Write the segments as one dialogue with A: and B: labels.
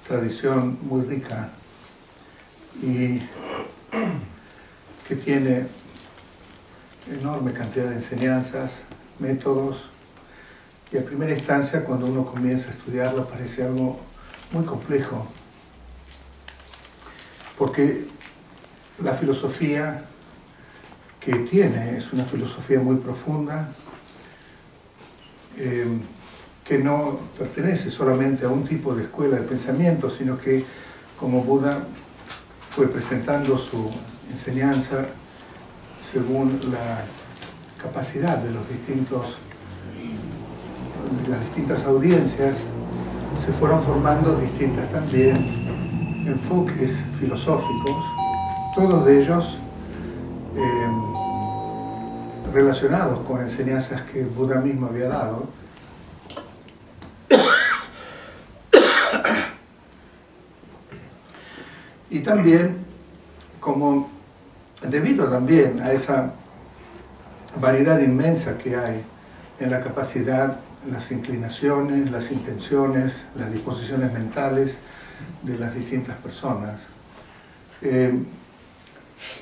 A: tradición muy rica y que tiene enorme cantidad de enseñanzas, métodos, y a primera instancia cuando uno comienza a estudiarla parece algo muy complejo, porque la filosofía que tiene es una filosofía muy profunda, que no pertenece solamente a un tipo de escuela de pensamiento, sino que como Buda fue presentando su enseñanza según la capacidad de las distintas audiencias, se fueron formando distintas también enfoques filosóficos, todos de ellos relacionados con enseñanzas que Buda mismo había dado. Y también, debido también a esa variedad inmensa que hay en la capacidad, las inclinaciones, las intenciones, las disposiciones mentales de las distintas personas,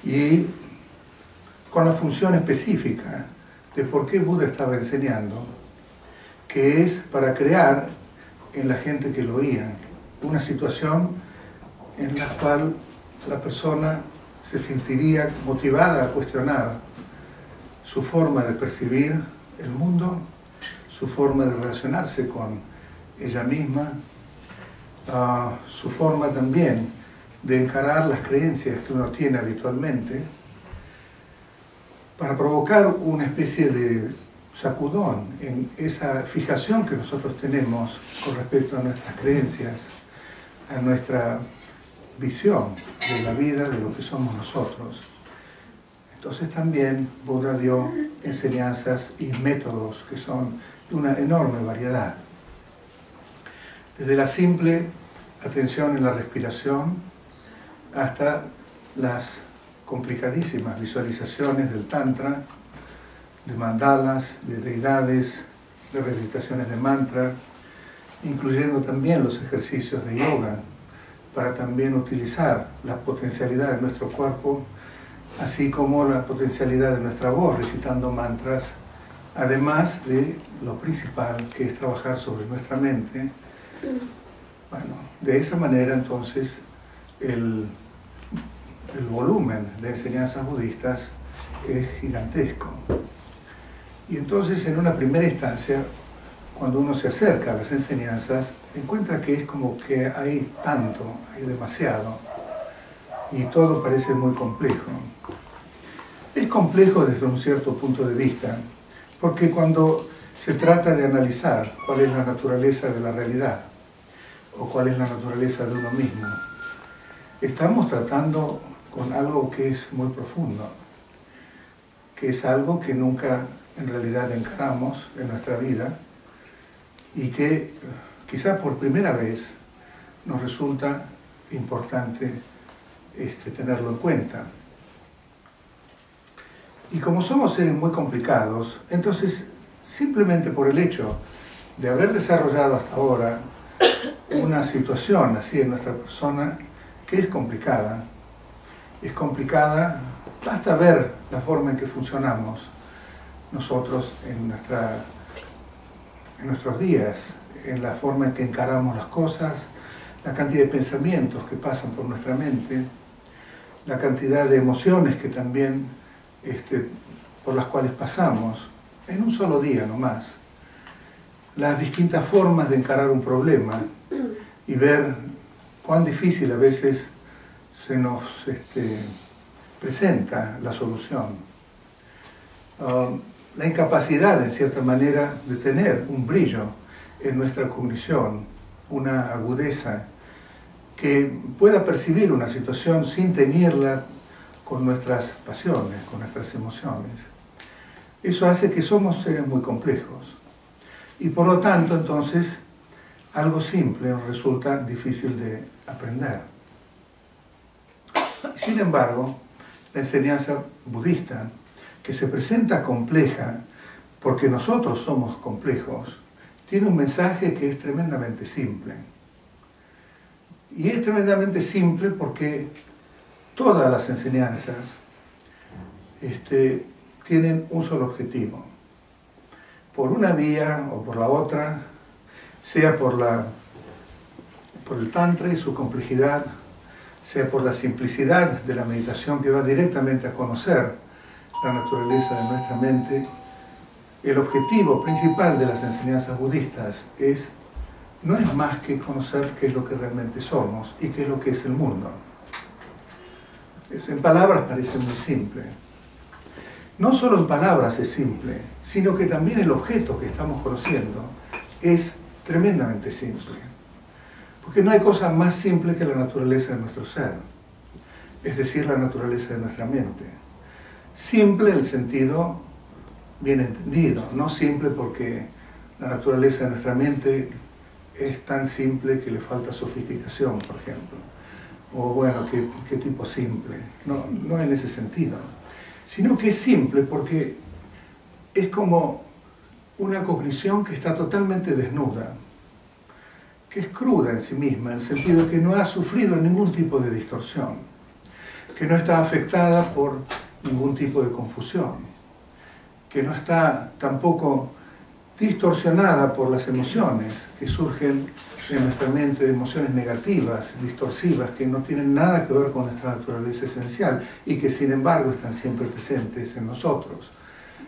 A: y con la función específica de por qué Buda estaba enseñando, que es para crear en la gente que lo oía una situación en la cual la persona se sentiría motivada a cuestionar su forma de percibir el mundo, su forma de relacionarse con ella misma, su forma también de encarar las creencias que uno tiene habitualmente, para provocar una especie de sacudón en esa fijación que nosotros tenemos con respecto a nuestras creencias, a nuestra visión de la vida, de lo que somos nosotros. Entonces también Buda dio enseñanzas y métodos que son de una enorme variedad. Desde la simple atención en la respiración hasta las complicadísimas visualizaciones del Tantra, de mandalas, de deidades, de recitaciones de mantra, incluyendo también los ejercicios de yoga, para también utilizar la potencialidad de nuestro cuerpo, así como la potencialidad de nuestra voz recitando mantras, además de lo principal que es trabajar sobre nuestra mente. Bueno, de esa manera entonces el volumen de enseñanzas budistas es gigantesco. Y entonces en una primera instancia, cuando uno se acerca a las enseñanzas, encuentra que es como que hay tanto, hay demasiado, y todo parece muy complejo. Es complejo desde un cierto punto de vista, porque cuando se trata de analizar cuál es la naturaleza de la realidad, o cuál es la naturaleza de uno mismo, estamos tratando con algo que es muy profundo, que es algo que nunca en realidad encaramos en nuestra vida, y que quizá por primera vez nos resulta importante tenerlo en cuenta. Y como somos seres muy complicados, entonces simplemente por el hecho de haber desarrollado hasta ahora una situación así en nuestra persona que es complicada, basta ver la forma en que funcionamos nosotros en nuestros días, en la forma en que encaramos las cosas, la cantidad de pensamientos que pasan por nuestra mente, la cantidad de emociones que también por las cuales pasamos en un solo día nomás, las distintas formas de encarar un problema y ver cuán difícil a veces se nos presenta la solución. La incapacidad, en cierta manera, de tener un brillo en nuestra cognición, una agudeza que pueda percibir una situación sin teñirla con nuestras pasiones, con nuestras emociones. Eso hace que somos seres muy complejos. Y por lo tanto, entonces, algo simple nos resulta difícil de aprender. Sin embargo, la enseñanza budista, que se presenta compleja porque nosotros somos complejos, tiene un mensaje que es tremendamente simple. Y es tremendamente simple porque todas las enseñanzas tienen un solo objetivo. Por una vía o por la otra, sea por el Tantra y su complejidad, sea por la simplicidad de la meditación que va directamente a conocer la naturaleza de nuestra mente, el objetivo principal de las enseñanzas budistas no es más que conocer qué es lo que realmente somos y qué es lo que es el mundo. En palabras parece muy simple. No solo en palabras es simple, sino que también el objeto que estamos conociendo es tremendamente simple. Porque no hay cosa más simple que la naturaleza de nuestro ser, es decir, la naturaleza de nuestra mente. Simple en el sentido bien entendido, no simple porque la naturaleza de nuestra mente es tan simple que le falta sofisticación, por ejemplo. O bueno, ¿qué tipo simple? No en ese sentido. Sino que es simple porque es como una cognición que está totalmente desnuda, que es cruda en sí misma, en el sentido de que no ha sufrido ningún tipo de distorsión, que no está afectada por ningún tipo de confusión, que no está tampoco distorsionada por las emociones que surgen en nuestra mente, emociones negativas, distorsivas, que no tienen nada que ver con nuestra naturaleza esencial y que sin embargo están siempre presentes en nosotros.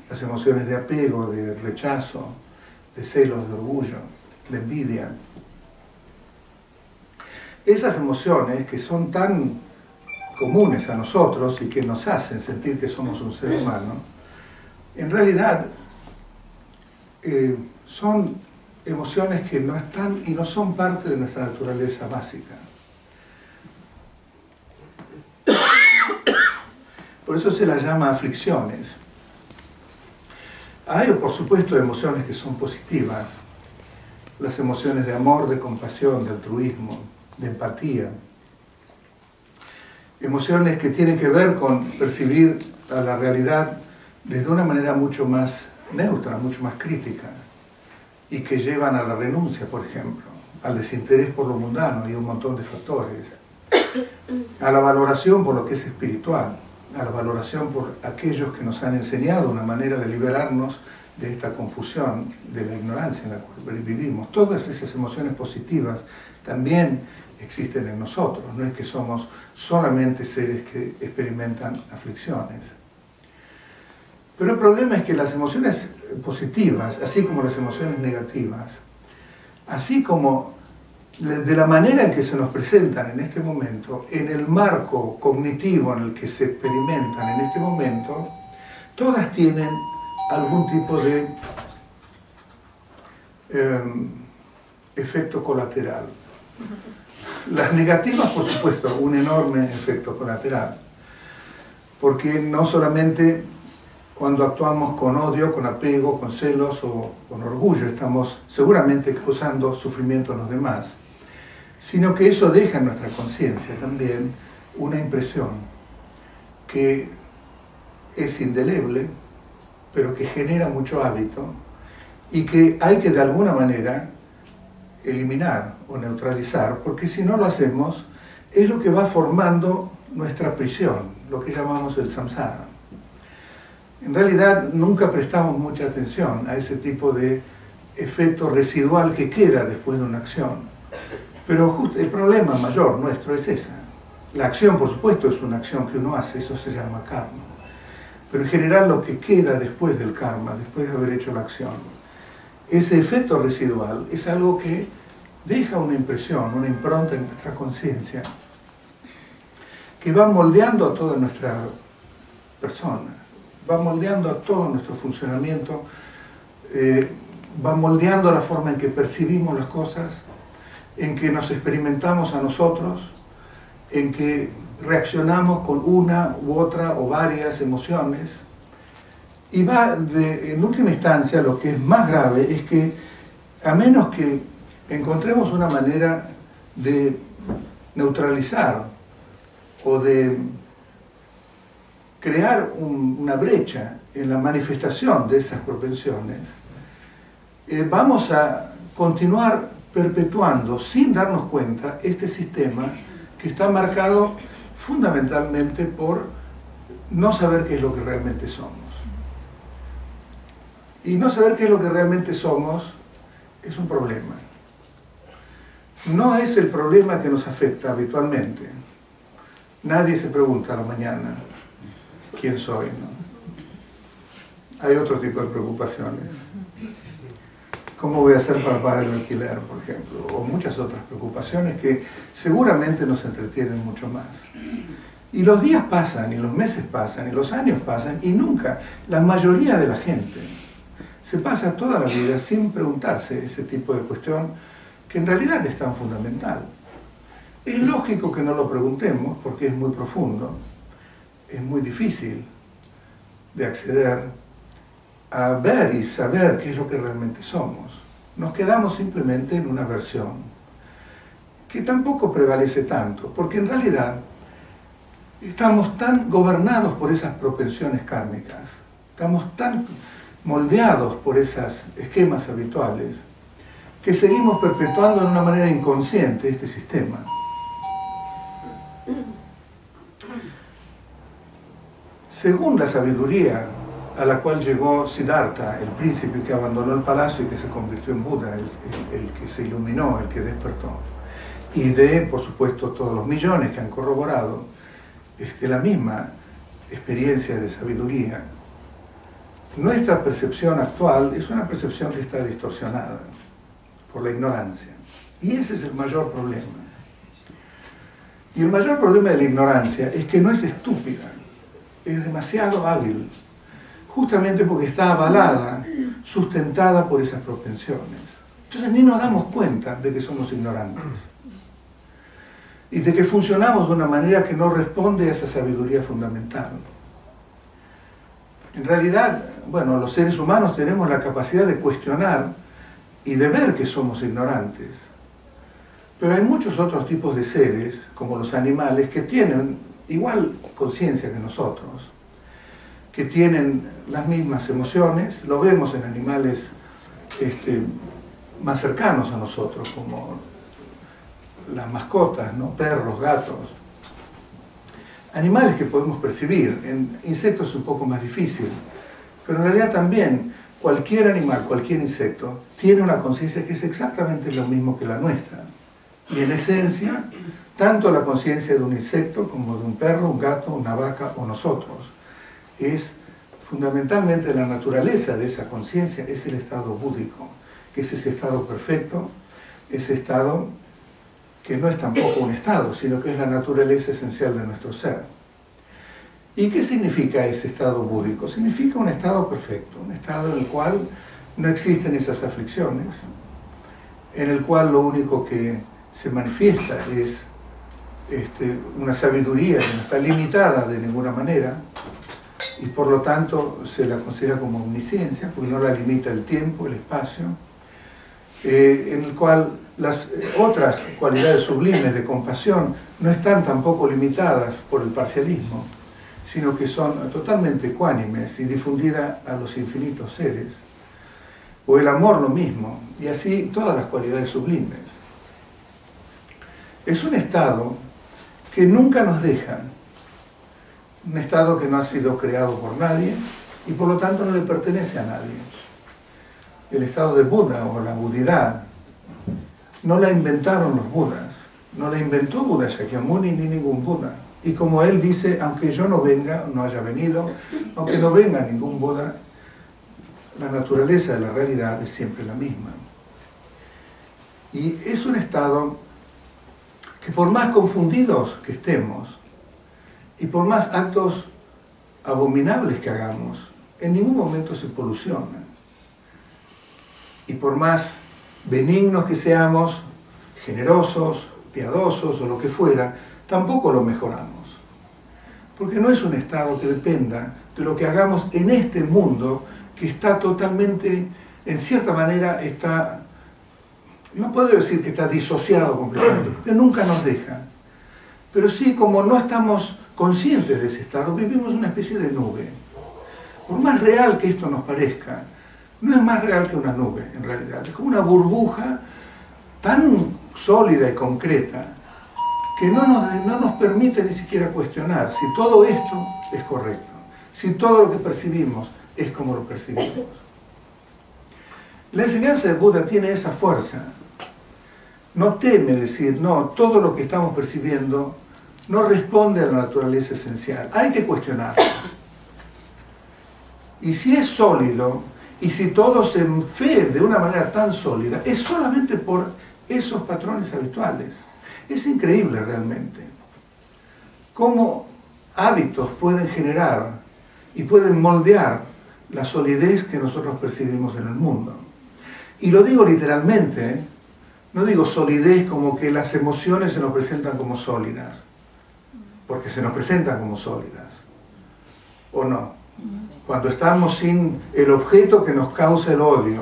A: Las emociones de apego, de rechazo, de celos, de orgullo, de envidia. Esas emociones que son tan comunes a nosotros y que nos hacen sentir que somos un ser humano, en realidad son emociones que no están y no son parte de nuestra naturaleza básica. Por eso se las llama aflicciones. Hay, por supuesto, emociones que son positivas, las emociones de amor, de compasión, de altruismo, de empatía. Emociones que tienen que ver con percibir a la realidad desde una manera mucho más neutra, mucho más crítica, y que llevan a la renuncia, por ejemplo, al desinterés por lo mundano y un montón de factores, a la valoración por lo que es espiritual, a la valoración por aquellos que nos han enseñado una manera de liberarnos de esta confusión, de la ignorancia en la cual vivimos. Todas esas emociones positivas también existen en nosotros, no es que somos solamente seres que experimentan aflicciones. Pero el problema es que las emociones positivas, así como las emociones negativas, así como de la manera en que se nos presentan en este momento, en el marco cognitivo en el que se experimentan en este momento, todas tienen algún tipo de efecto colateral. Las negativas, por supuesto, un enorme efecto colateral, porque no solamente cuando actuamos con odio, con apego, con celos o con orgullo, estamos seguramente causando sufrimiento a los demás, sino que eso deja en nuestra conciencia también una impresión que es indeleble, pero que genera mucho hábito y que hay que de alguna manera eliminar o neutralizar, porque si no lo hacemos, es lo que va formando nuestra prisión, lo que llamamos el samsara. En realidad nunca prestamos mucha atención a ese tipo de efecto residual que queda después de una acción. Pero justo el problema mayor nuestro es esa. La acción, por supuesto, es una acción que uno hace, eso se llama karma. Pero en general lo que queda después del karma, después de haber hecho la acción, ese efecto residual es algo que deja una impresión, una impronta en nuestra conciencia, que va moldeando a toda nuestra persona, va moldeando a todo nuestro funcionamiento, va moldeando la forma en que percibimos las cosas, en que nos experimentamos a nosotros, en que reaccionamos con una u otra o varias emociones. Y va, en última instancia, lo que es más grave es que, a menos que encontremos una manera de neutralizar o de crear una brecha en la manifestación de esas propensiones, vamos a continuar perpetuando sin darnos cuenta este sistema que está marcado fundamentalmente por no saber qué es lo que realmente somos. Y no saber qué es lo que realmente somos es un problema. No es el problema que nos afecta habitualmente. Nadie se pregunta a la mañana quién soy, ¿no? Hay otro tipo de preocupaciones. ¿Cómo voy a hacer para pagar el alquiler, por ejemplo? O muchas otras preocupaciones que seguramente nos entretienen mucho más. Y los días pasan, y los meses pasan, y los años pasan, y nunca, la mayoría de la gente se pasa toda la vida sin preguntarse ese tipo de cuestión que en realidad es tan fundamental. Es lógico que no lo preguntemos porque es muy profundo, es muy difícil de acceder a ver y saber qué es lo que realmente somos. Nos quedamos simplemente en una versión que tampoco prevalece tanto, porque en realidad estamos tan gobernados por esas propensiones kármicas, estamos tan moldeados por esos esquemas habituales, que seguimos perpetuando de una manera inconsciente este sistema. Según la sabiduría a la cual llegó Siddhartha, el príncipe que abandonó el palacio y que se convirtió en Buda, el que se iluminó, el que despertó, y de, por supuesto, todos los millones que han corroborado la misma experiencia de sabiduría, nuestra percepción actual es una percepción que está distorsionada por la ignorancia. Y ese es el mayor problema. Y el mayor problema de la ignorancia es que no es estúpida, es demasiado hábil, justamente porque está avalada, sustentada por esas propensiones. Entonces ni nos damos cuenta de que somos ignorantes y de que funcionamos de una manera que no responde a esa sabiduría fundamental. En realidad, bueno, los seres humanos tenemos la capacidad de cuestionar y de ver que somos ignorantes. Pero hay muchos otros tipos de seres, como los animales, que tienen igual conciencia que nosotros, que tienen las mismas emociones. Lo vemos en animales más cercanos a nosotros, como las mascotas, ¿no? Perros, gatos. Animales que podemos percibir, en insectos es un poco más difícil, pero en realidad también cualquier animal, cualquier insecto, tiene una conciencia que es exactamente lo mismo que la nuestra. Y en esencia, tanto la conciencia de un insecto como de un perro, un gato, una vaca o nosotros, es fundamentalmente la naturaleza de esa conciencia, es el estado búdico, que es ese estado perfecto, ese estado que no es tampoco un estado, sino que es la naturaleza esencial de nuestro ser. ¿Y qué significa ese estado búdico? Significa un estado perfecto, un estado en el cual no existen esas aflicciones, en el cual lo único que se manifiesta es una sabiduría que no está limitada de ninguna manera, y por lo tanto se la considera como omnisciencia, porque no la limita el tiempo, el espacio, en el cual las otras cualidades sublimes de compasión no están tampoco limitadas por el parcialismo, sino que son totalmente ecuánimes y difundidas a los infinitos seres, o el amor lo mismo, y así todas las cualidades sublimes. Es un estado que nunca nos deja, un estado que no ha sido creado por nadie y por lo tanto no le pertenece a nadie. El estado de Buda o la budidad no la inventaron los Budas, no la inventó Buda Shakyamuni ni ningún Buda. Y como él dice, aunque yo no venga, no haya venido, aunque no venga ningún Buda, la naturaleza de la realidad es siempre la misma. Y es un estado que por más confundidos que estemos y por más actos abominables que hagamos, en ningún momento se poluciona. Y por más benignos que seamos, generosos, piadosos o lo que fuera, tampoco lo mejoramos. Porque no es un estado que dependa de lo que hagamos en este mundo que está totalmente, en cierta manera, está, no puedo decir que está disociado completamente, porque nunca nos deja. Pero sí, como no estamos conscientes de ese estado, vivimos una especie de nube. Por más real que esto nos parezca, no es más real que una nube, en realidad. Es como una burbuja tan sólida y concreta que no nos permite ni siquiera cuestionar si todo esto es correcto, si todo lo que percibimos es como lo percibimos. La enseñanza de Buda tiene esa fuerza. No teme decir, no, todo lo que estamos percibiendo no responde a la naturaleza esencial. Hay que cuestionarlo. Y si es sólido, y si todo se ve de una manera tan sólida, es solamente por esos patrones habituales. Es increíble realmente cómo hábitos pueden generar y pueden moldear la solidez que nosotros percibimos en el mundo. Y lo digo literalmente, ¿eh? No digo solidez como que las emociones se nos presentan como sólidas, porque se nos presentan como sólidas, ¿o no? Cuando estamos sin el objeto que nos causa el odio,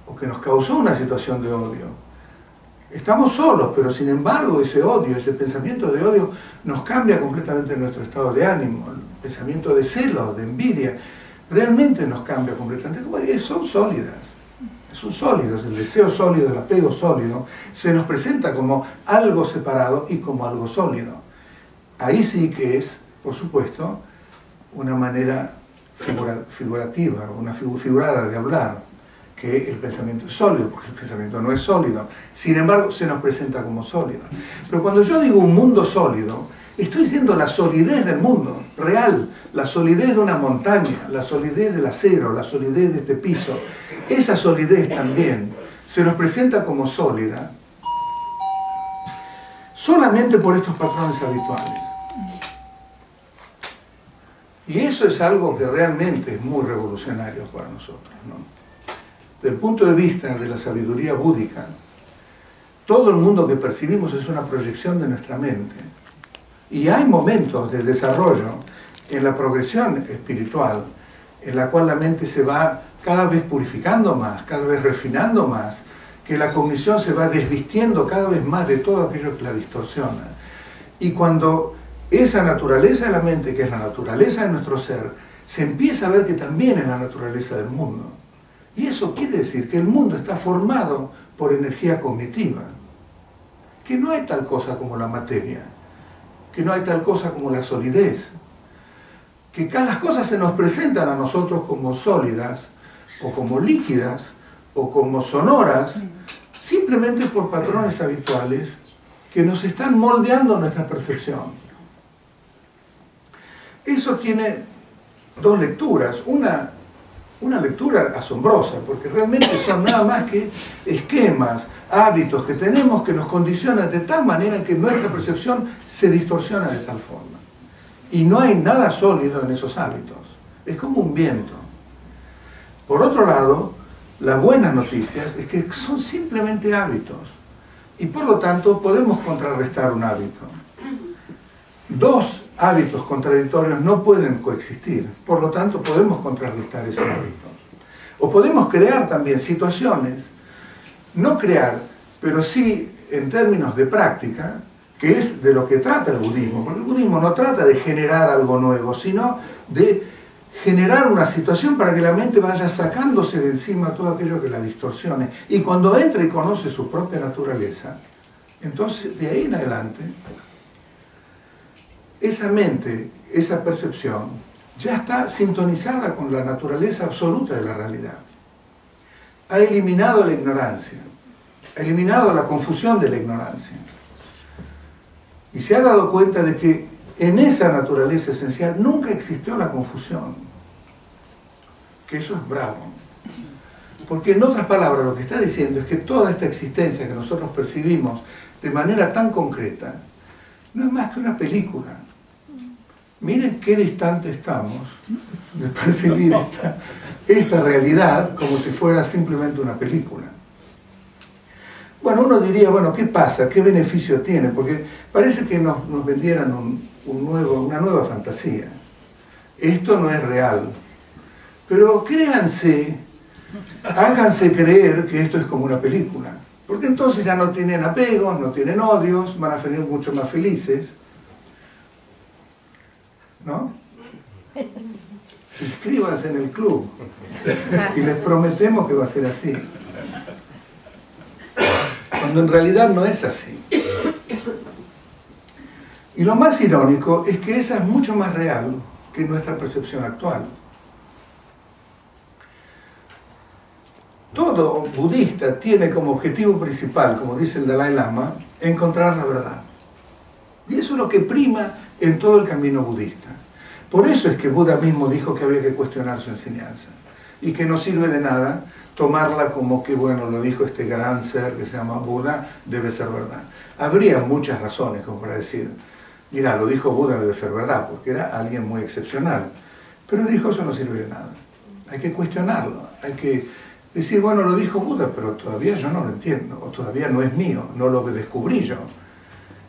A: o que nos causó una situación de odio, estamos solos, pero sin embargo ese odio, ese pensamiento de odio nos cambia completamente nuestro estado de ánimo. El pensamiento de celo, de envidia, realmente nos cambia completamente. Son sólidas. Son sólidos, el deseo sólido, el apego sólido, se nos presenta como algo separado y como algo sólido. Ahí sí que es, por supuesto, una manera figurativa, una figurada de hablar, que el pensamiento es sólido, porque el pensamiento no es sólido. Sin embargo, se nos presenta como sólido. Pero cuando yo digo un mundo sólido, estoy diciendo la solidez del mundo real, la solidez de una montaña, la solidez del acero, la solidez de este piso. Esa solidez también se nos presenta como sólida solamente por estos patrones habituales. Y eso es algo que realmente es muy revolucionario para nosotros, ¿no? Desde el punto de vista de la sabiduría búdica, todo el mundo que percibimos es una proyección de nuestra mente. Y hay momentos de desarrollo en la progresión espiritual en la cual la mente se va cada vez purificando más, cada vez refinando más, que la cognición se va desvistiendo cada vez más de todo aquello que la distorsiona. Y cuando esa naturaleza de la mente, que es la naturaleza de nuestro ser, se empieza a ver que también es la naturaleza del mundo. Y eso quiere decir que el mundo está formado por energía cognitiva, que no hay tal cosa como la materia, que no hay tal cosa como la solidez, que cada las cosas se nos presentan a nosotros como sólidas, o como líquidas, o como sonoras, simplemente por patrones habituales que nos están moldeando nuestra percepción. Eso tiene dos lecturas. Una lectura asombrosa, porque realmente son nada más que esquemas, hábitos que tenemos que nos condicionan de tal manera que nuestra percepción se distorsiona de tal forma. Y no hay nada sólido en esos hábitos. Es como un viento. Por otro lado, las buenas noticias es que son simplemente hábitos. Y por lo tanto podemos contrarrestar un hábito. Dos hábitos contradictorios no pueden coexistir. Por lo tanto podemos contrarrestar ese hábito. O podemos crear también situaciones, no crear, pero sí en términos de práctica, que es de lo que trata el budismo. Porque el budismo no trata de generar algo nuevo, sino de generar una situación para que la mente vaya sacándose de encima todo aquello que la distorsione. Y cuando entra y conoce su propia naturaleza, entonces de ahí en adelante, esa mente, esa percepción, ya está sintonizada con la naturaleza absoluta de la realidad. Ha eliminado la ignorancia, ha eliminado la confusión de la ignorancia. Y se ha dado cuenta de que en esa naturaleza esencial nunca existió la confusión. Que eso es bravo. Porque en otras palabras lo que está diciendo es que toda esta existencia que nosotros percibimos de manera tan concreta no es más que una película. Miren qué distante estamos de percibir esta realidad como si fuera simplemente una película. Bueno, uno diría, bueno, ¿qué pasa? ¿Qué beneficio tiene? Porque parece que nos vendieran una nueva fantasía. Esto no es real. Pero créanse, háganse creer que esto es como una película. Porque entonces ya no tienen apegos, no tienen odios, van a venir mucho más felices. ¿No? Inscríbanse en el club y les prometemos que va a ser así. cuando en realidad no es así. Y lo más irónico es que esa es mucho más real que nuestra percepción actual. Todo budista tiene como objetivo principal, como dice el Dalai Lama, encontrar la verdad. Y eso es lo que prima en todo el camino budista. Por eso es que Buda mismo dijo que había que cuestionar su enseñanza y que no sirve de nada tomarla como que, bueno, lo dijo este gran ser que se llama Buda, debe ser verdad. Habría muchas razones como para decir, mira, lo dijo Buda, debe ser verdad, porque era alguien muy excepcional. Pero dijo, eso no sirve de nada. Hay que cuestionarlo, hay que decir, bueno, lo dijo Buda, pero todavía yo no lo entiendo, o todavía no es mío, no lo descubrí yo.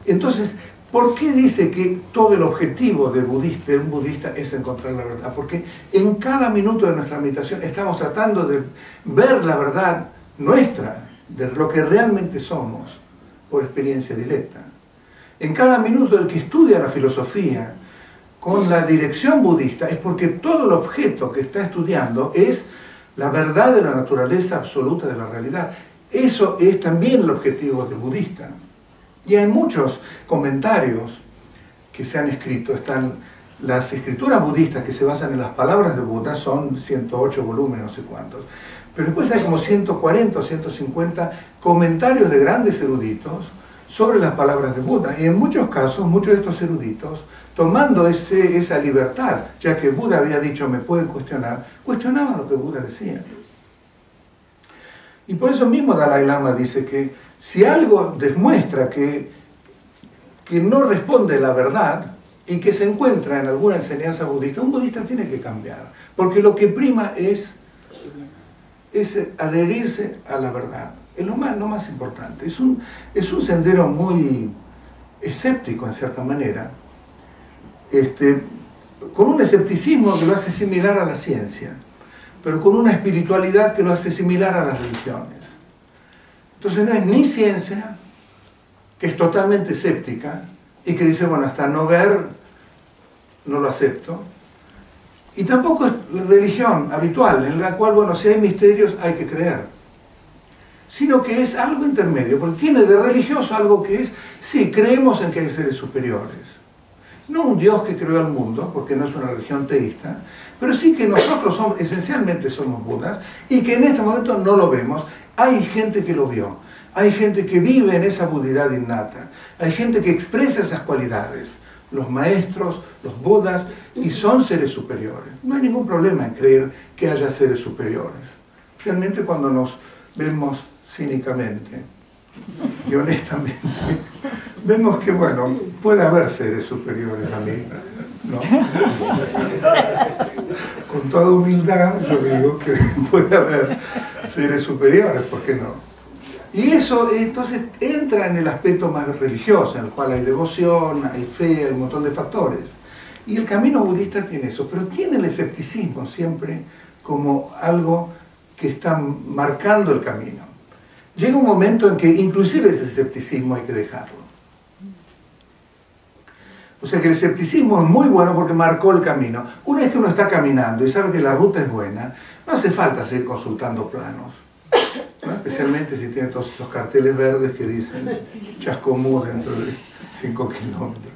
A: Entonces, ¿por qué dice que todo el objetivo de un budista es encontrar la verdad? Porque en cada minuto de nuestra meditación estamos tratando de ver la verdad nuestra, de lo que realmente somos, por experiencia directa. En cada minuto del que estudia la filosofía con la dirección budista es porque todo el objeto que está estudiando es la verdad de la naturaleza absoluta de la realidad. Eso es también el objetivo del budista. Y hay muchos comentarios que se han escrito. Están las escrituras budistas que se basan en las palabras de Buda, son 108 volúmenes, no sé cuántos. Pero después hay como 140 o 150 comentarios de grandes eruditos sobre las palabras de Buda. Y en muchos casos, muchos de estos eruditos, tomando esa libertad, ya que Buda había dicho, me pueden cuestionar, cuestionaban lo que Buda decía. Y por eso mismo Dalai Lama dice que si algo demuestra que no responde a la verdad y que se encuentra en alguna enseñanza budista, un budista tiene que cambiar, porque lo que prima es adherirse a la verdad. Es lo más importante. Es un sendero muy escéptico en cierta manera, con un escepticismo que lo hace similar a la ciencia, pero con una espiritualidad que lo hace similar a las religiones. Entonces no es ni ciencia, que es totalmente escéptica, y que dice, bueno, hasta no ver, no lo acepto, y tampoco es la religión habitual, en la cual, bueno, si hay misterios hay que creer, sino que es algo intermedio, porque tiene de religioso algo que es, sí, creemos en que hay seres superiores. No un Dios que creó el mundo, porque no es una religión teísta, pero sí que nosotros esencialmente somos Budas, y que en este momento no lo vemos. Hay gente que lo vio, hay gente que vive en esa budidad innata, hay gente que expresa esas cualidades, los maestros, los Budas, y son seres superiores. No hay ningún problema en creer que haya seres superiores, especialmente cuando nos vemos cínicamente y honestamente. Vemos que, bueno, puede haber seres superiores a mí, ¿no? Con toda humildad yo digo que puede haber seres superiores, ¿por qué no? Y eso entonces entra en el aspecto más religioso, en el cual hay devoción, hay fe, hay un montón de factores. Y el camino budista tiene eso, pero tiene el escepticismo siempre como algo que está marcando el camino. Llega un momento en que inclusive ese escepticismo hay que dejarlo. O sea que el escepticismo es muy bueno porque marcó el camino. Una vez que uno está caminando y sabe que la ruta es buena, no hace falta seguir consultando planos, ¿no? Especialmente si tiene todos esos carteles verdes que dicen Chascomú dentro de 5 kilómetros.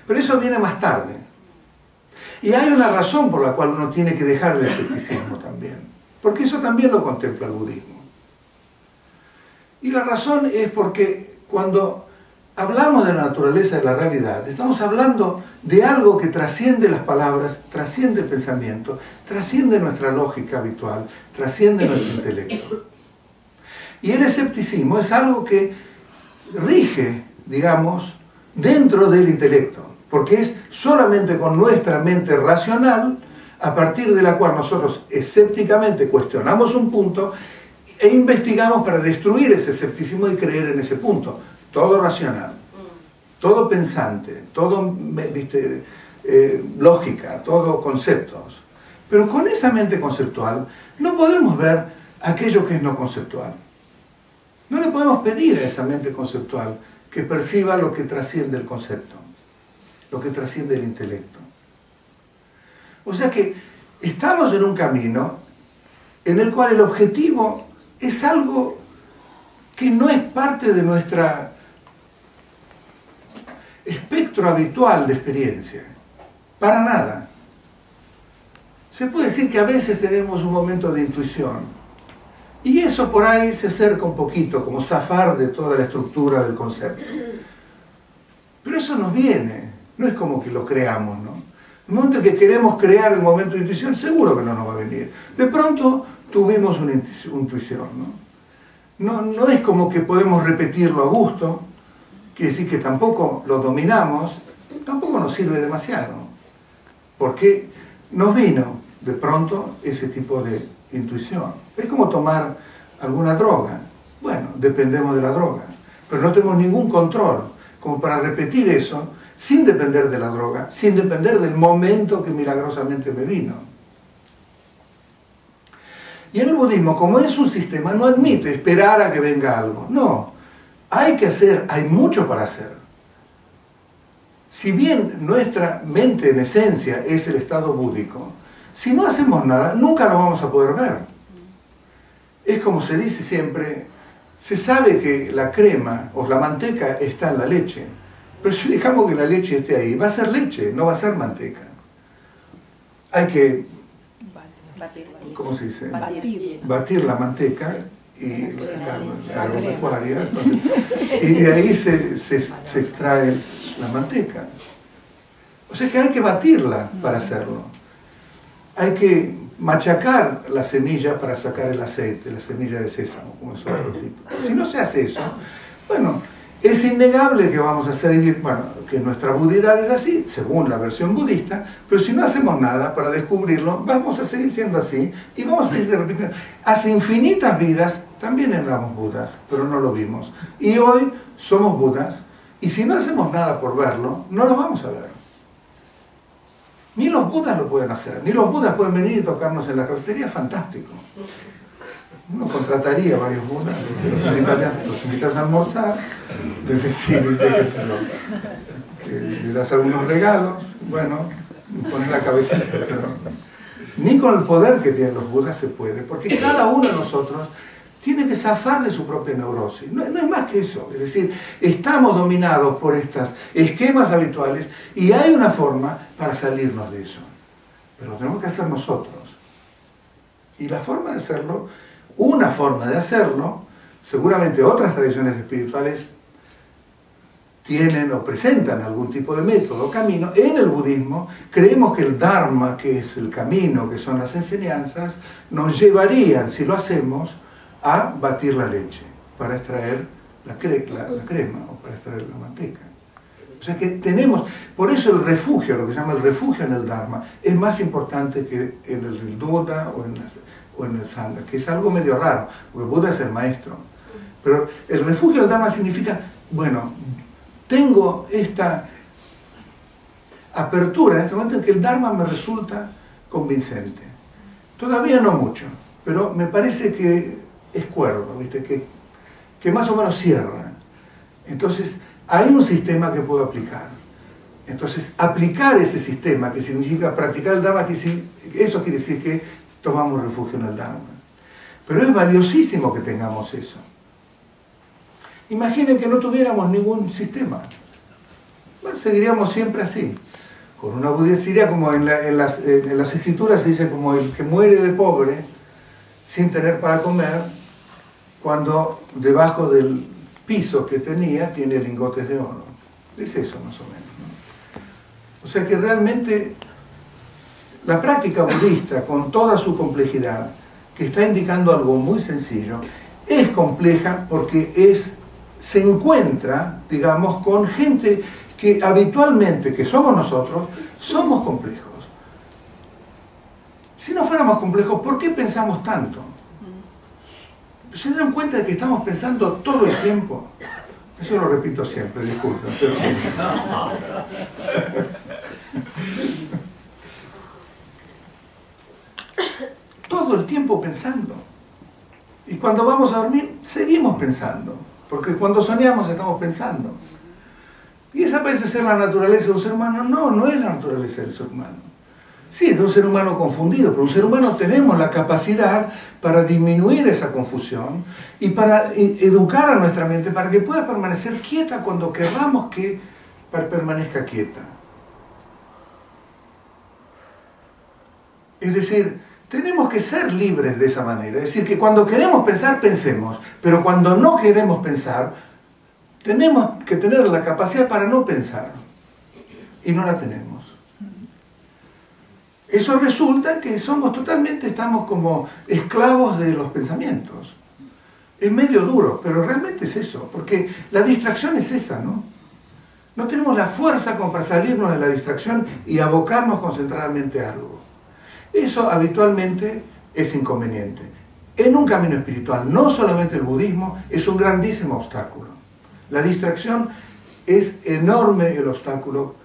A: Pero eso viene más tarde. Y hay una razón por la cual uno tiene que dejar el escepticismo también, porque eso también lo contempla el budismo. Y la razón es porque cuando hablamos de la naturaleza de la realidad, estamos hablando de algo que trasciende las palabras, trasciende el pensamiento, trasciende nuestra lógica habitual, trasciende nuestro intelecto. Y el escepticismo es algo que rige, digamos, dentro del intelecto, porque es solamente con nuestra mente racional, a partir de la cual nosotros escépticamente cuestionamos un punto e investigamos para destruir ese escepticismo y creer en ese punto. Todo racional, todo pensante, todo lógica, todo conceptos. Pero con esa mente conceptual no podemos ver aquello que es no conceptual. No le podemos pedir a esa mente conceptual que perciba lo que trasciende el concepto, lo que trasciende el intelecto. O sea que estamos en un camino en el cual el objetivo es algo que no es parte de nuestro espectro habitual de experiencia, para nada. Se puede decir que a veces tenemos un momento de intuición, y eso por ahí se acerca un poquito, como zafar de toda la estructura del concepto. Pero eso nos viene, no es como que lo creamos, ¿no? El momento que queremos crear el momento de intuición, seguro que no nos va a venir. De pronto tuvimos una intuición, ¿no? No es como que podemos repetirlo a gusto, quiere decir que tampoco lo dominamos, tampoco nos sirve demasiado, porque nos vino de pronto ese tipo de intuición. Es como tomar alguna droga. Bueno, dependemos de la droga, pero no tenemos ningún control como para repetir eso sin depender de la droga, sin depender del momento que milagrosamente me vino. Y en el budismo, como es un sistema, no admite esperar a que venga algo. No, hay que hacer, hay mucho para hacer. Si bien nuestra mente en esencia es el estado búdico, si no hacemos nada, nunca lo vamos a poder ver. Es como se dice siempre, se sabe que la crema o la manteca está en la leche, pero si dejamos que la leche esté ahí, va a ser leche, no va a ser manteca. Hay que, ¿cómo se dice? Batir la manteca y la agropecuaria, y de ahí se extrae la manteca. O sea que hay que batirla para hacerlo. Hay que machacar la semilla para sacar el aceite, la semilla de sésamo, como es otro tipo. Si no se hace eso, bueno, es innegable que vamos a seguir, bueno, que nuestra budidad es así, según la versión budista, pero si no hacemos nada para descubrirlo, vamos a seguir siendo así y vamos a seguir repitiendo. Hace infinitas vidas también éramos budas, pero no lo vimos. Y hoy somos budas, y si no hacemos nada por verlo, no lo vamos a ver. Ni los budas lo pueden hacer, ni los budas pueden venir y tocarnos en la cabeza. Sería fantástico. Uno contrataría varios budas, los invitas a almorzar, les decís que le das algunos regalos, bueno, pones la cabecita, pero ni con el poder que tienen los budas se puede, porque cada uno de nosotros tiene que zafar de su propia neurosis. No es más que eso. Es decir, estamos dominados por estos esquemas habituales y hay una forma para salirnos de eso. Pero lo tenemos que hacer nosotros. Y la forma de hacerlo, una forma de hacerlo, seguramente otras tradiciones espirituales tienen o presentan algún tipo de método o camino. En el budismo creemos que el Dharma, que es el camino, que son las enseñanzas, nos llevarían, si lo hacemos, a batir la leche para extraer la crema o para extraer la manteca. O sea que tenemos, por eso el refugio, lo que se llama el refugio en el Dharma, es más importante que en el Buda o en el Sangha, que es algo medio raro, porque Buda es el maestro. Pero el refugio del Dharma significa, bueno, tengo esta apertura en este momento en que el Dharma me resulta convincente. Todavía no mucho, pero me parece que es cuerdo, ¿viste? Que más o menos cierra. Entonces, hay un sistema que puedo aplicar. Entonces, aplicar ese sistema, que significa practicar el Dharma, eso quiere decir que tomamos refugio en el Dharma. Pero es valiosísimo que tengamos eso. Imaginen que no tuviéramos ningún sistema. Bueno, seguiríamos siempre así. Con una budidad, sería como en las escrituras se dice como el que muere de pobre sin tener para comer, cuando debajo del piso que tenía tiene lingotes de oro. Es eso más o menos, ¿no? O sea que realmente la práctica budista, con toda su complejidad, que está indicando algo muy sencillo, es compleja porque se encuentra, digamos, con gente que habitualmente, que somos nosotros, somos complejos. Si no fuéramos complejos, ¿por qué pensamos tanto? ¿Se dan cuenta de que estamos pensando todo el tiempo? Eso lo repito siempre, disculpen, pero... todo el tiempo pensando. Y cuando vamos a dormir, seguimos pensando. Porque cuando soñamos estamos pensando. ¿Y esa parece ser la naturaleza de un ser humano? No, no es la naturaleza del ser humano. sí, de un ser humano confundido, pero un ser humano tenemos la capacidad para disminuir esa confusión y para educar a nuestra mente para que pueda permanecer quieta cuando querramos que permanezca quieta. Es decir, tenemos que ser libres de esa manera. Es decir, que cuando queremos pensar, pensemos, pero cuando no queremos pensar, tenemos que tener la capacidad para no pensar. Y no la tenemos. Eso resulta que estamos como esclavos de los pensamientos. Es medio duro, pero realmente es eso, porque la distracción es esa, ¿no? No tenemos la fuerza como para salirnos de la distracción y abocarnos concentradamente a algo. Eso habitualmente es inconveniente. En un camino espiritual, no solamente el budismo, es un grandísimo obstáculo. La distracción es enorme el obstáculo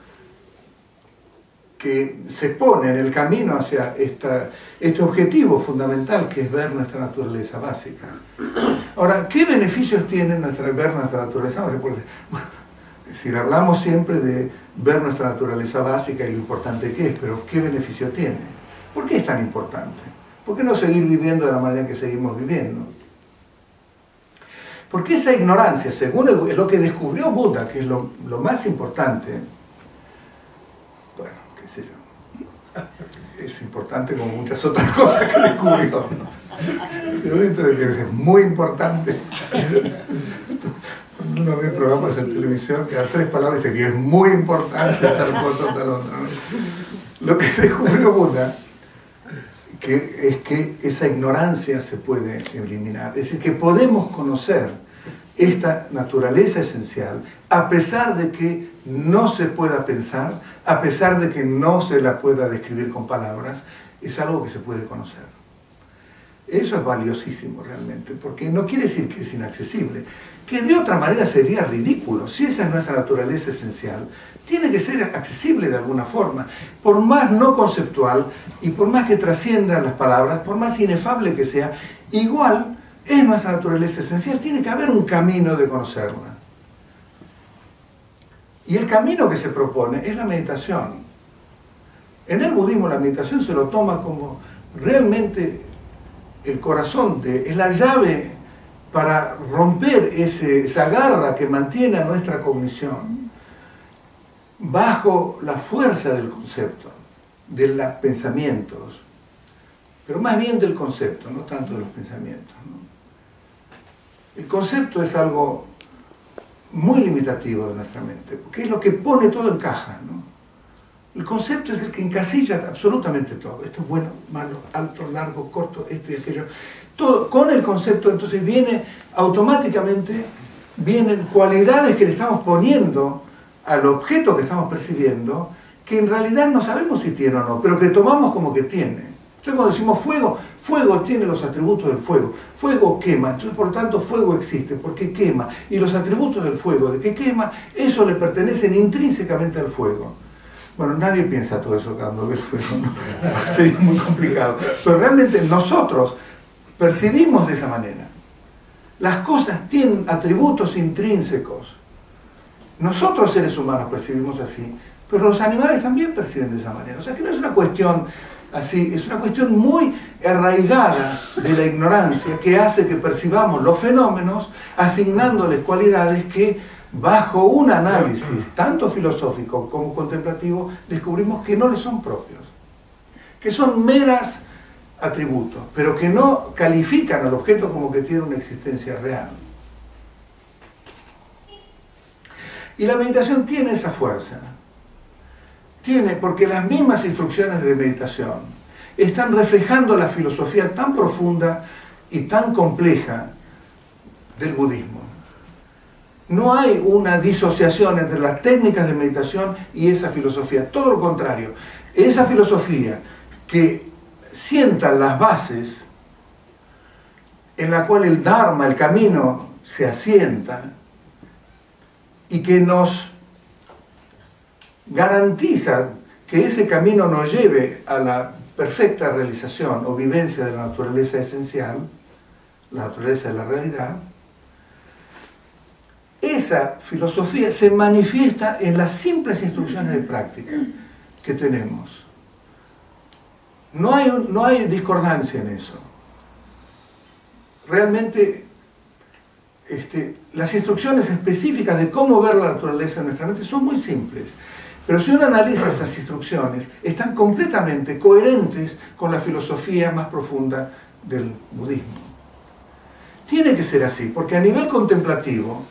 A: que se pone en el camino hacia este objetivo fundamental que es ver nuestra naturaleza básica. Ahora, ¿qué beneficios tiene ver nuestra naturaleza básica? Porque, bueno, si hablamos siempre de ver nuestra naturaleza básica y lo importante que es, pero ¿qué beneficio tiene? ¿Por qué es tan importante? ¿Por qué no seguir viviendo de la manera que seguimos viviendo? Porque esa ignorancia, según lo que descubrió Buda, que es lo más importante, bueno, qué sé yo, es importante como muchas otras cosas que descubrió, ¿no? Pero esto de que es muy importante. Uno ve programas en televisión que a 3 palabras dice que es muy importante tal cosa o tal otra, ¿no? Lo que descubrió Buda es que esa ignorancia se puede eliminar. Es decir, que podemos conocer esta naturaleza esencial a pesar de que no se pueda pensar, a pesar de que no se la pueda describir con palabras, es algo que se puede conocer. Eso es valiosísimo realmente, porque no quiere decir que es inaccesible, que de otra manera sería ridículo. Si esa es nuestra naturaleza esencial, tiene que ser accesible de alguna forma, por más no conceptual y por más que trascienda las palabras, por más inefable que sea, igual es nuestra naturaleza esencial, tiene que haber un camino de conocerla. Y el camino que se propone es la meditación. En el budismo la meditación se lo toma como realmente el corazón, es la llave para romper esa garra que mantiene a nuestra cognición bajo la fuerza del concepto, de los pensamientos, pero más bien del concepto, no tanto de los pensamientos, ¿no? El concepto es algo muy limitativo de nuestra mente, porque es lo que pone todo en caja, ¿no? El concepto es el que encasilla absolutamente todo. Esto es bueno, malo, alto, largo, corto, esto y aquello. Todo, con el concepto, entonces automáticamente vienen cualidades que le estamos poniendo al objeto que estamos percibiendo, que en realidad no sabemos si tiene o no, pero que tomamos como que tiene. Entonces cuando decimos fuego, fuego tiene los atributos del fuego. Fuego quema, entonces por lo tanto fuego existe, porque quema. Y los atributos del fuego, de que quema, eso le pertenecen intrínsecamente al fuego. Bueno, nadie piensa todo eso cuando ve el fuego, ¿no? Sería muy complicado. Pero realmente nosotros percibimos de esa manera. Las cosas tienen atributos intrínsecos. Nosotros seres humanos percibimos así, pero los animales también perciben de esa manera. O sea que no es una cuestión así, es una cuestión muy arraigada de la ignorancia que hace que percibamos los fenómenos asignándoles cualidades que bajo un análisis tanto filosófico como contemplativo descubrimos que no les son propios, que son meras atributos, pero que no califican al objeto como que tiene una existencia real. Y la meditación tiene esa fuerza. Tiene, porque las mismas instrucciones de meditación están reflejando la filosofía tan profunda y tan compleja del budismo. No hay una disociación entre las técnicas de meditación y esa filosofía. Todo lo contrario. Esa filosofía que sienta las bases en la cual el Dharma, el camino, se asienta y que nos garantiza que ese camino nos lleve a la perfecta realización o vivencia de la naturaleza esencial, la naturaleza de la realidad. Esa filosofía se manifiesta en las simples instrucciones de práctica que tenemos. No hay discordancia en eso. Realmente las instrucciones específicas de cómo ver la naturaleza en nuestra mente son muy simples. Pero si uno analiza esas instrucciones, están completamente coherentes con la filosofía más profunda del budismo. Tiene que ser así, porque a nivel contemplativo,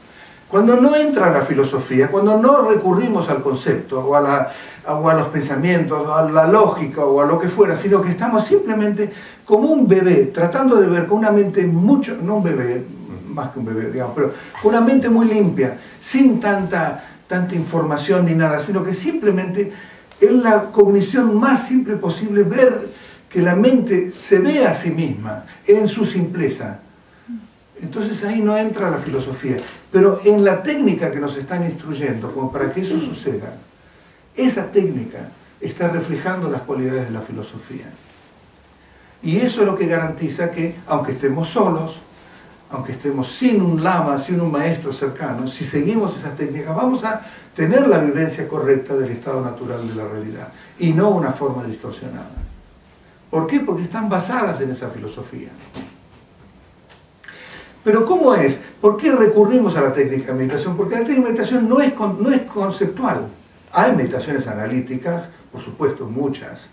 A: cuando no entra la filosofía, cuando no recurrimos al concepto o a los pensamientos, o a la lógica o a lo que fuera, sino que estamos simplemente como un bebé, tratando de ver con una mente mucho, no un bebé, más que un bebé, digamos, pero con una mente muy limpia, sin tanta información ni nada, sino que simplemente en la cognición más simple posible, ver que la mente se ve a sí misma en su simpleza. Entonces ahí no entra la filosofía. Pero en la técnica que nos están instruyendo, como para que eso suceda, esa técnica está reflejando las cualidades de la filosofía. Y eso es lo que garantiza que, aunque estemos solos, aunque estemos sin un lama, sin un maestro cercano, si seguimos esas técnicas, vamos a tener la vivencia correcta del estado natural de la realidad, y no una forma distorsionada. ¿Por qué? Porque están basadas en esa filosofía. Pero ¿cómo es? ¿Por qué recurrimos a la técnica de meditación? Porque la técnica de meditación no es conceptual. Hay meditaciones analíticas, por supuesto, muchas,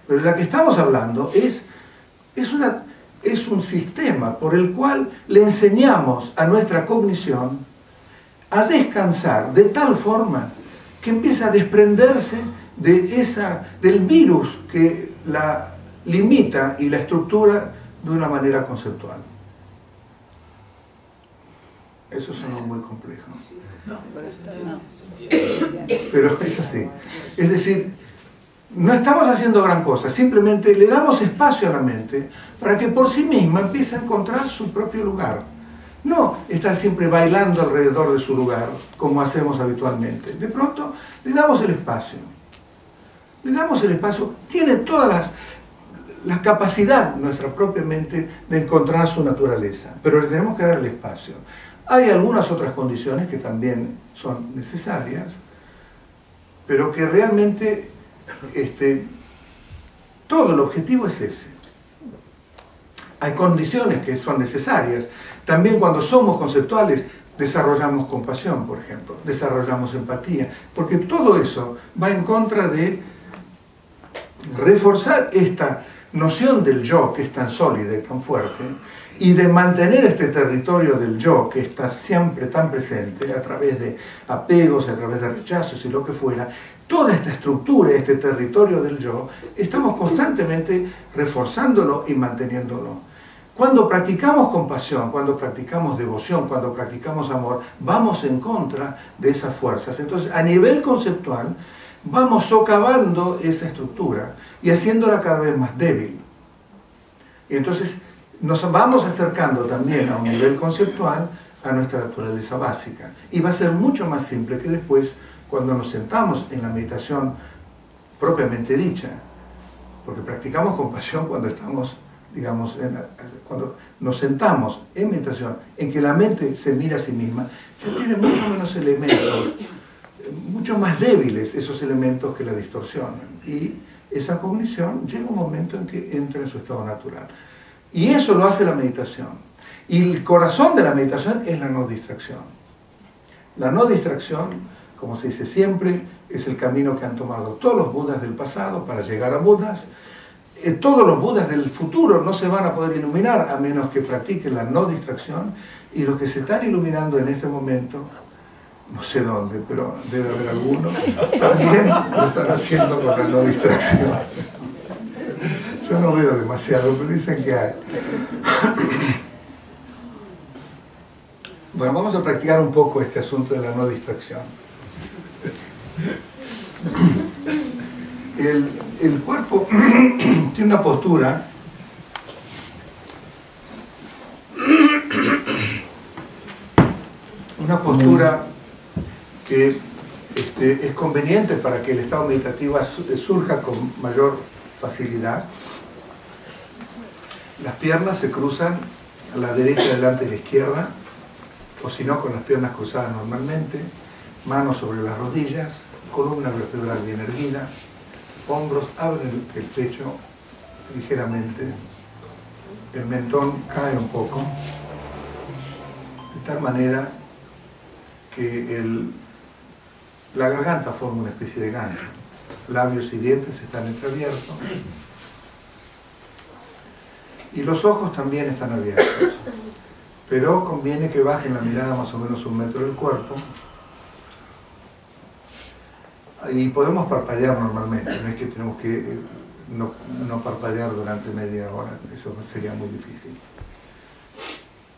A: pero la que estamos hablando es un sistema por el cual le enseñamos a nuestra cognición a descansar de tal forma que empieza a desprenderse del virus que la limita y la estructura de una manera conceptual. Eso suena muy complejo. Pero es así. Es decir, no estamos haciendo gran cosa, simplemente le damos espacio a la mente para que por sí misma empiece a encontrar su propio lugar. No estar siempre bailando alrededor de su lugar, como hacemos habitualmente. De pronto le damos el espacio. Le damos el espacio. Tiene toda la capacidad, nuestra propia mente, de encontrar su naturaleza. Pero le tenemos que dar el espacio. Hay algunas otras condiciones que también son necesarias, pero que realmente todo el objetivo es ese. Hay condiciones que son necesarias. También cuando somos conceptuales desarrollamos compasión, por ejemplo, desarrollamos empatía, porque todo eso va en contra de reforzar esta noción del yo que es tan sólida y tan fuerte, y de mantener este territorio del yo que está siempre tan presente a través de apegos, a través de rechazos y lo que fuera. Toda esta estructura, este territorio del yo, estamos constantemente reforzándolo y manteniéndolo. Cuando practicamos compasión, cuando practicamos devoción, cuando practicamos amor, vamos en contra de esas fuerzas. Entonces, a nivel conceptual, vamos socavando esa estructura y haciéndola cada vez más débil. Y entonces nos vamos acercando también a un nivel conceptual a nuestra naturaleza básica. Y va a ser mucho más simple que después, cuando nos sentamos en la meditación propiamente dicha, porque practicamos compasión cuando estamos, digamos, cuando nos sentamos en meditación, en que la mente se mira a sí misma, ya tiene mucho menos elementos, mucho más débiles esos elementos que la distorsionan. Y esa cognición llega un momento en que entra en su estado natural. Y eso lo hace la meditación. Y el corazón de la meditación es la no distracción. La no distracción, como se dice siempre, es el camino que han tomado todos los budas del pasado para llegar a budas. Todos los budas del futuro no se van a poder iluminar a menos que practiquen la no distracción. Y los que se están iluminando en este momento, no sé dónde, pero debe haber alguno, también lo están haciendo con la no distracción. Yo no veo demasiado, pero dicen que hay. Bueno, vamos a practicar un poco este asunto de la no distracción. El cuerpo tiene una postura que es conveniente para que el estado meditativo surja con mayor facilidad. Las piernas se cruzan a la derecha, delante y a la izquierda, o si no, con las piernas cruzadas normalmente, manos sobre las rodillas, columna vertebral bien erguida, hombros, abren el pecho ligeramente, el mentón cae un poco, de tal manera que la garganta forma una especie de gancho. Labios y dientes están entreabiertos y los ojos también están abiertos, pero conviene que bajen la mirada más o menos 1 metro del cuerpo y podemos parpadear normalmente, no es que tenemos que no parpadear durante media hora, eso sería muy difícil,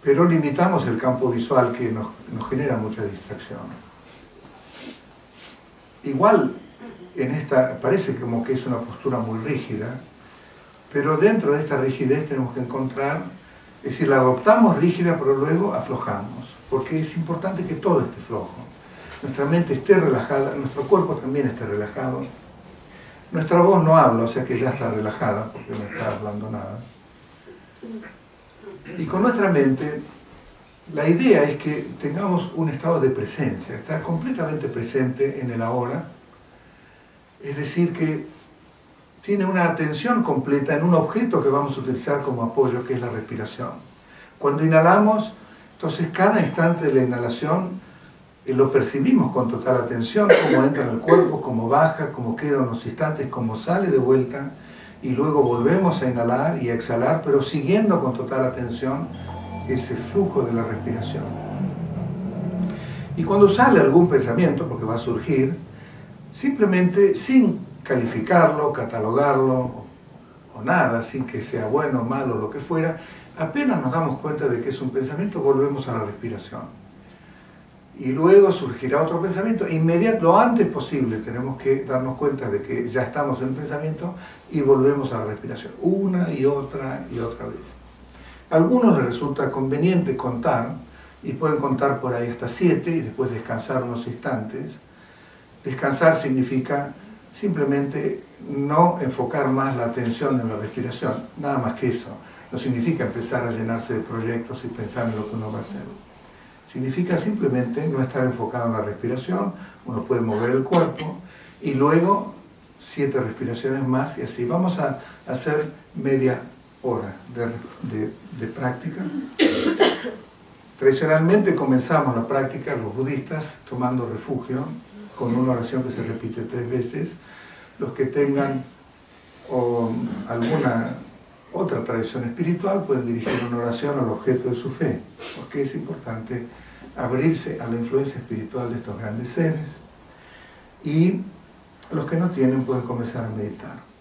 A: pero limitamos el campo visual que nos genera mucha distracción. Igual parece como que es una postura muy rígida, pero dentro de esta rigidez tenemos que encontrar, es decir, la adoptamos rígida, pero luego aflojamos, porque es importante que todo esté flojo. Nuestra mente esté relajada, nuestro cuerpo también esté relajado. Nuestra voz no habla, o sea que ya está relajada, porque no está hablando nada. Y con nuestra mente, la idea es que tengamos un estado de presencia, estar completamente presente en el ahora, es decir, que tiene una atención completa en un objeto que vamos a utilizar como apoyo, que es la respiración. Cuando inhalamos, entonces cada instante de la inhalación lo percibimos con total atención, cómo entra en el cuerpo, cómo baja, cómo queda unos instantes, cómo sale de vuelta, y luego volvemos a inhalar y a exhalar, pero siguiendo con total atención ese flujo de la respiración. Y cuando sale algún pensamiento, porque va a surgir, simplemente sin calificarlo, catalogarlo o nada, sin que sea bueno, malo, lo que fuera, apenas nos damos cuenta de que es un pensamiento, volvemos a la respiración. Y luego surgirá otro pensamiento, lo antes posible tenemos que darnos cuenta de que ya estamos en el pensamiento y volvemos a la respiración, una y otra vez. A algunos les resulta conveniente contar, y pueden contar por ahí hasta 7 y después descansar unos instantes. Descansar significa simplemente no enfocar más la atención en la respiración, nada más que eso. No significa empezar a llenarse de proyectos y pensar en lo que uno va a hacer. Significa simplemente no estar enfocado en la respiración, uno puede mover el cuerpo y luego 7 respiraciones más y así. Vamos a hacer media hora de práctica. Tradicionalmente comenzamos la práctica, los budistas, tomando refugio, con una oración que se repite 3 veces. Los que tengan alguna otra tradición espiritual pueden dirigir una oración al objeto de su fe, porque es importante abrirse a la influencia espiritual de estos grandes seres. Y los que no tienen pueden comenzar a meditar.